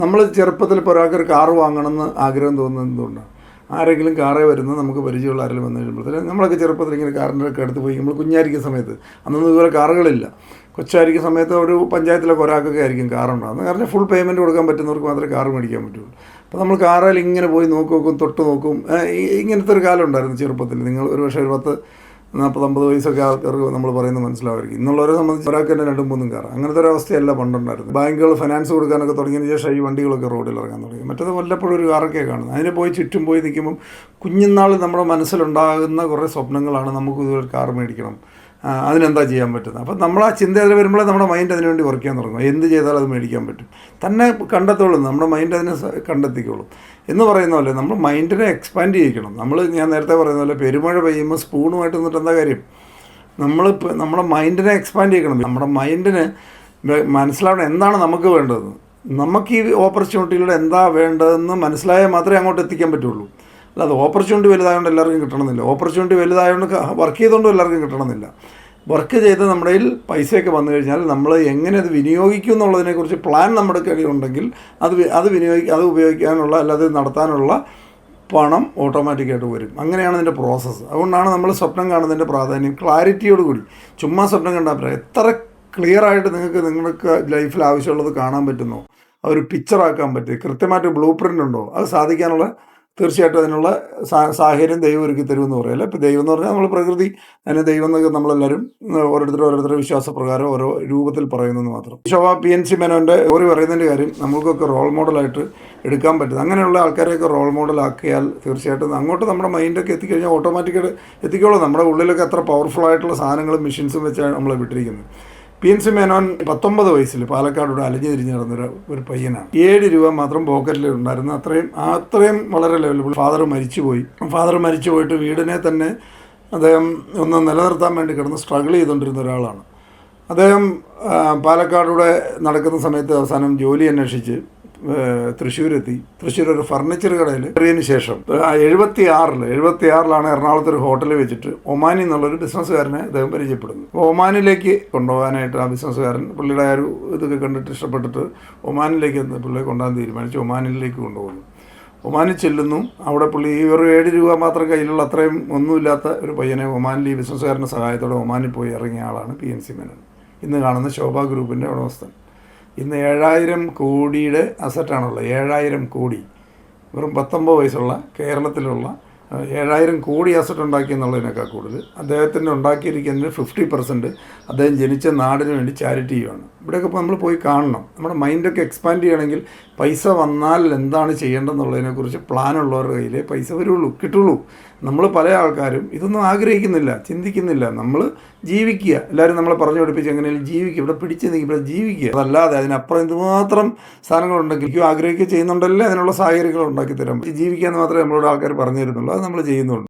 നമ്മൾ ചെറുപ്പത്തിൽ ഇപ്പോൾ ഒരാൾക്കൊരു കാറ് വാങ്ങണമെന്ന് ആഗ്രഹം തോന്നുന്നത് എന്തുകൊണ്ടാണ്? ആരെങ്കിലും കാറേ വരുന്നത് നമുക്ക് പരിചയമുള്ള ആരെങ്കിലും വന്നു കഴിയുമ്പോഴത്തേന് നമ്മളൊക്കെ ചെറുപ്പത്തിൽ ഇങ്ങനെ കാറിൻ്റെ ഒക്കെ അടുത്ത് പോയി നമ്മൾ കുഞ്ഞായിരിക്കുന്ന സമയത്ത് അന്നൊന്നും ഇതുപോലെ കാറുകളില്ല. കൊച്ചായിരിക്കുന്ന സമയത്ത് ഒരു പഞ്ചായത്തിലൊക്കെ ഒരാൾക്കൊക്കെ ആയിരിക്കും കാറുണ്ടാകുന്നത്. കാരണം ഫുൾ പേയ്മെൻറ്റ് കൊടുക്കാൻ പറ്റുന്നവർക്ക് മാത്രമേ കാറ് മേടിക്കാൻ പറ്റുള്ളൂ. അപ്പോൾ നമ്മൾ കാറിൽ ഇങ്ങനെ പോയി നോക്കും, തൊട്ട് നോക്കും. ഇങ്ങനത്തെ ഒരു കാലം ഉണ്ടായിരുന്നു ചെറുപ്പത്തിൽ. നിങ്ങൾ ഒരു പക്ഷേ ഒരു 40-50 വയസ്സൊക്കെ ആൾക്കാർക്ക് നമ്മൾ പറയുന്നത് മനസ്സിലാവുമായിരിക്കും. ഇന്നുള്ളവരെ സംബന്ധിച്ച് ഒരാൾക്ക് തന്നെ 2-3 കാർ, അങ്ങനത്തെ ഒരു അവസ്ഥയല്ല പണ്ടുണ്ടായിരുന്നു. ബാങ്കുകൾ ഫിനാൻസ് കൊടുക്കാനൊക്കെ തുടങ്ങിയതിന് ശേഷം ഈ വണ്ടികളൊക്കെ റോഡിൽ ഇറങ്ങാൻ തുടങ്ങി. മറ്റത് വല്ലപ്പോഴും ഒരു കാറൊക്കെ കാണുന്നത്. അതിന് പോയി ചുറ്റും പോയി നിൽക്കുമ്പം കുഞ്ഞുനാൾ നമ്മുടെ മനസ്സിലുണ്ടാകുന്ന കുറേ സ്വപ്നങ്ങളാണ്. നമുക്ക് ഇതൊരു കാർ മേടിക്കണം, അതിനെന്താ ചെയ്യാൻ പറ്റുന്നത്. അപ്പം നമ്മൾ ആ ചിന്ത അതിൽ വരുമ്പോഴേ നമ്മുടെ മൈൻഡ് അതിന് വേണ്ടി വർക്ക് ചെയ്യാൻ തുടങ്ങും. എന്ത് ചെയ്താലും അത് മേടിക്കാൻ പറ്റും, തന്നെ കണ്ടെത്തുള്ളൂ. നമ്മുടെ മൈൻഡ് അതിനെ കണ്ടെത്തിക്കോളും എന്ന് പറയുന്ന പോലെ നമ്മൾ മൈൻഡിനെ എക്സ്പാൻഡ് ചെയ്യിക്കണം. ഞാൻ നേരത്തെ പറയുന്ന പോലെ പെരുമഴ പെയ്യുമ്പോൾ സ്പൂണുമായിട്ട് നിന്നിട്ട് എന്താ കാര്യം? നമ്മുടെ മൈൻഡിനെ എക്സ്പാൻഡ് ചെയ്യണം. നമ്മുടെ മൈൻഡിന് മനസ്സിലാവണം എന്താണ് നമുക്ക് വേണ്ടതെന്ന്. നമുക്ക് ഈ ഓപ്പർച്യൂണിറ്റിയിലൂടെ എന്താ വേണ്ടതെന്ന് മനസ്സിലായാൽ മാത്രമേ അങ്ങോട്ട് എത്തിക്കാൻ പറ്റുള്ളൂ. അല്ലാതെ ഓപ്പർച്യൂണിറ്റി വലുതായതുകൊണ്ട് എല്ലാവർക്കും കിട്ടണമെന്നില്ല. ഓപ്പർച്യൂണിറ്റി വലുതായതുകൊണ്ട് വർക്ക് ചെയ്തുകൊണ്ടും എല്ലാവർക്കും കിട്ടണമെന്നില്ല. വർക്ക് ചെയ്ത് നമ്മുടെ കയ്യിൽ പൈസയൊക്കെ വന്നു കഴിഞ്ഞാൽ നമ്മൾ എങ്ങനെ അത് വിനിയോഗിക്കും എന്നുള്ളതിനെക്കുറിച്ച് പ്ലാൻ നമ്മുടെ കയ്യിലുണ്ടെങ്കിൽ അത് ഉപയോഗിക്കാനുള്ള അല്ലാതെ നടത്താനുള്ള പണം ഓട്ടോമാറ്റിക്കായിട്ട് വരും. അങ്ങനെയാണ് അതിൻ്റെ പ്രോസസ്സ്. അതുകൊണ്ടാണ് നമ്മൾ സ്വപ്നം കാണുന്നതിൻ്റെ പ്രാധാന്യം. ക്ലാരിറ്റിയോട് കൂടി, ചുമ്മാ സ്വപ്നം കണ്ടാൽ പറയാം. എത്ര ക്ലിയറായിട്ട് നിങ്ങൾക്ക് ലൈഫിൽ ആവശ്യമുള്ളത് കാണാൻ പറ്റുന്നോ, അതൊരു പിക്ചറാക്കാൻ പറ്റും, കൃത്യമായിട്ട് ബ്ലൂ പ്രിൻ്റ് ഉണ്ടോ, അത് സാധിക്കാനുള്ള തീർച്ചയായിട്ടും അതിനുള്ള സാഹചര്യം ദൈവം ഒരുക്കി തരുമെന്ന് പറയല്ലേ. ഇപ്പോൾ ദൈവം എന്ന് പറഞ്ഞാൽ നമ്മൾ പ്രകൃതി, അതിന് ദൈവം എന്നൊക്കെ നമ്മളെല്ലാവരും ഓരോരുത്തരുടെ വിശ്വാസപ്രകാരം ഓരോ രൂപത്തിൽ പറയുന്നതെന്ന് മാത്രം. ശോഭ PNC മേനോൻ്റെ ഒരു പറയുന്നതിൻ്റെ കാര്യം നമുക്കൊക്കെ റോൾ മോഡലായിട്ട് എടുക്കാൻ പറ്റും. അങ്ങനെയുള്ള ആൾക്കാരെയൊക്കെ റോൾ മോഡലാക്കിയാൽ തീർച്ചയായിട്ടും അങ്ങോട്ട് നമ്മുടെ മൈൻഡൊക്കെ എത്തിക്കഴിഞ്ഞാൽ ഓട്ടോമാറ്റിക്കായിട്ട് എത്തിക്കോളൂ. നമ്മുടെ ഉള്ളിലൊക്കെ അത്ര പവർഫുള്ളായിട്ടുള്ള സാധനങ്ങളും മെഷീൻസും വെച്ചാണ് നമ്മളെ വിട്ടിരിക്കുന്നത്. PNC മേനോൻ 19 വയസ്സിൽ പാലക്കാട് അലഞ്ഞു തിരിഞ്ഞ് നടന്നൊരു പയ്യനാണ്. 7 രൂപ മാത്രം പോക്കറ്റിൽ ഉണ്ടായിരുന്നു. അത്രയും വളരെ ലെവലബിൾ. ഫാദർ മരിച്ചു പോയിട്ട് വീടിനെ തന്നെ അദ്ദേഹം ഒന്ന് നിലനിർത്താൻ വേണ്ടി കിടന്ന് സ്ട്രഗിൾ ചെയ്തുകൊണ്ടിരുന്ന ഒരാളാണ്. അദ്ദേഹം പാലക്കാട് നടക്കുന്ന സമയത്ത് അവസാനം ജോലി അന്വേഷിച്ച് തൃശ്ശൂരെത്തി. തൃശ്ശൂർ ഒരു ഫർണിച്ചർ കടയിൽ കയറിയതിന് ശേഷം 76-ലാണ് എറണാകുളത്ത് ഒരു ഹോട്ടലിൽ വെച്ചിട്ട് ഒമാനി എന്നുള്ളൊരു ബിസിനസ്സുകാരനെ അദ്ദേഹം പരിചയപ്പെടുന്നു. അപ്പോൾ ഒമാനിലേക്ക് കൊണ്ടുപോകാനായിട്ട് ആ ബിസിനസ്സുകാരൻ പുള്ളിയുടെ ആ ഒരു ഇതൊക്കെ കണ്ടിട്ട് ഇഷ്ടപ്പെട്ടിട്ട് ഒമാനിലേക്ക് പുള്ളിയെ കൊണ്ടുപോകാൻ തീരുമാനിച്ചു. ഒമാനിലേക്ക് കൊണ്ടുപോകുന്നു. ഒമാനിൽ ചെല്ലുന്നു. അവിടെ പുള്ളി ഈ ഒരു 7 രൂപ മാത്രം കയ്യിലുള്ള അത്രയും ഒന്നുമില്ലാത്ത ഒരു പയ്യനെ ഒമാനിൽ ഈ ബിസിനസ്സുകാരൻ്റെ സഹായത്തോടെ ഒമാനിൽ പോയി ഇറങ്ങിയ ആളാണ് PNC മേനോൻ. ഇന്ന് കാണുന്ന ശോഭ ഗ്രൂപ്പിൻ്റെ ഉടമസ്ഥൻ. ഇന്ന് 7000 കോടിയുടെ അസറ്റാണുള്ളത്. 7000 കോടി. വെറും 19 വയസ്സുള്ള കേരളത്തിലുള്ള 7000 കോടി അസറ്റ് ഉണ്ടാക്കി എന്നുള്ളതിനേക്കാൾ കൂടുതൽ അദ്ദേഹത്തിൻ്റെ ഉണ്ടാക്കിയിരിക്കുന്നതിന് 50% അദ്ദേഹം ജനിച്ച നാടിന് വേണ്ടി ചാരിറ്റി ചെയ്യുകയാണ്. ഇവിടെയൊക്കെ ഇപ്പോൾ നമ്മൾ പോയി കാണണം. നമ്മുടെ മൈൻഡൊക്കെ എക്സ്പാൻഡ് ചെയ്യണമെങ്കിൽ പൈസ വന്നാൽ എന്താണ് ചെയ്യേണ്ടതെന്നുള്ളതിനെക്കുറിച്ച് പ്ലാനുള്ളവരുടെ കയ്യിലേ പൈസ കിട്ടുള്ളൂ. നമ്മൾ പല ആൾക്കാരും ഇതൊന്നും ആഗ്രഹിക്കുന്നില്ല, ചിന്തിക്കുന്നില്ല. നമ്മൾ ജീവിക്കുക. എല്ലാവരും നമ്മളെ പറഞ്ഞു പഠിപ്പിച്ച് എങ്ങനെയാലും ജീവിക്കുക, ഇവിടെ പിടിച്ച് നിൽക്കുക, ഇവിടെ ജീവിക്കുക. അതല്ലാതെ അതിനപ്പുറം എന്തുമാത്രം സാധനങ്ങളുണ്ടെങ്കിൽ ആഗ്രഹിക്കുക ചെയ്യുന്നുണ്ടല്ലേ അതിനുള്ള സാഹചര്യങ്ങൾ ഉണ്ടാക്കി തരാം. ജീവിക്കുക എന്ന് മാത്രമേ നമ്മളോട് ആൾക്കാർ പറഞ്ഞു തരുന്നുള്ളൂ. അത് നമ്മൾ ചെയ്യുന്നുണ്ട്.